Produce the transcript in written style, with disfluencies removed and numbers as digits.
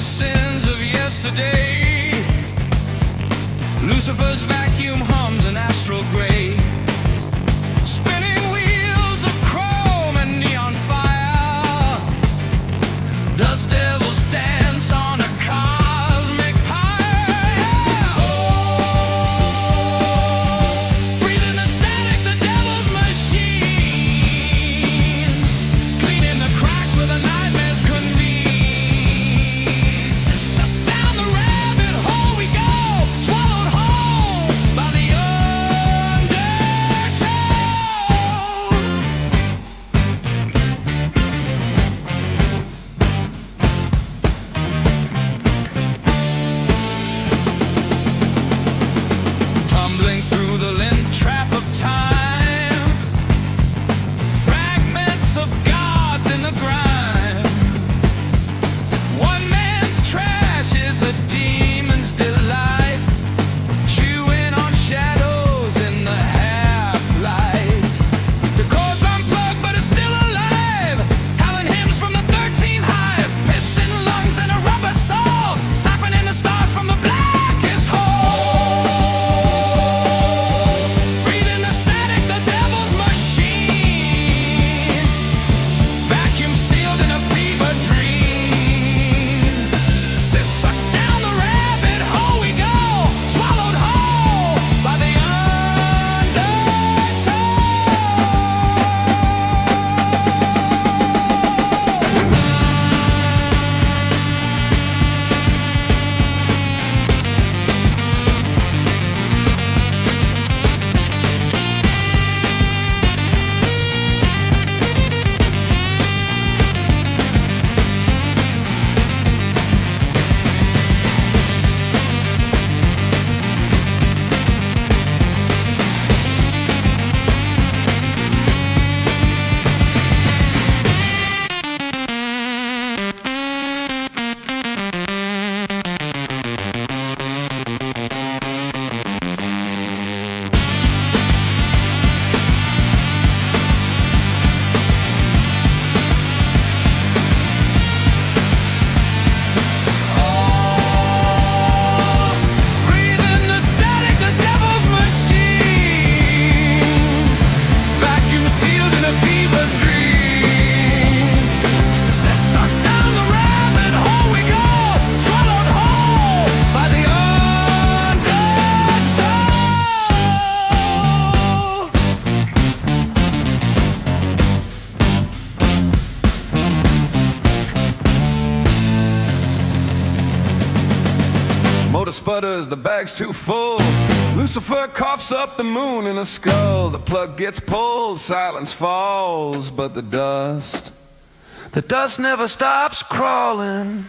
sins of yesterday. Lucifer's vacuum hums an astral gray. Spinning wheels of chrome and neon fire. Dust devils dance on a cosmic pyre. Oh, breathing the static, the devil's machine. Cleaning the cracks where the nightmares convene. Suck down the rabbit hole we go, swallowed whole by the tumbling through the lint trap of time. Fragments of gods in the grime. One man's trash is a demon's delight. Chewing on shadows in the half-light. The chord's unplugged but it's still alive. Howling hymns from the 13th hive. Piston lungs and a rubber soul. Siphoning the stars from the blackest hole. Breathing the static, the devil's machine. Vacuum sealed in a fever dream. Says suck down the rabbit hole we go, swallowed whole by the breathing the static, the devil's machine. Vacuum sealed in a fever dream. Says suck down the rabbit hole we go, swallowed whole by the motor sputters, the bag's too full. Lucifer coughs up the moon in a skull. The plug gets pulled, silence falls, but the dust never stops crawling.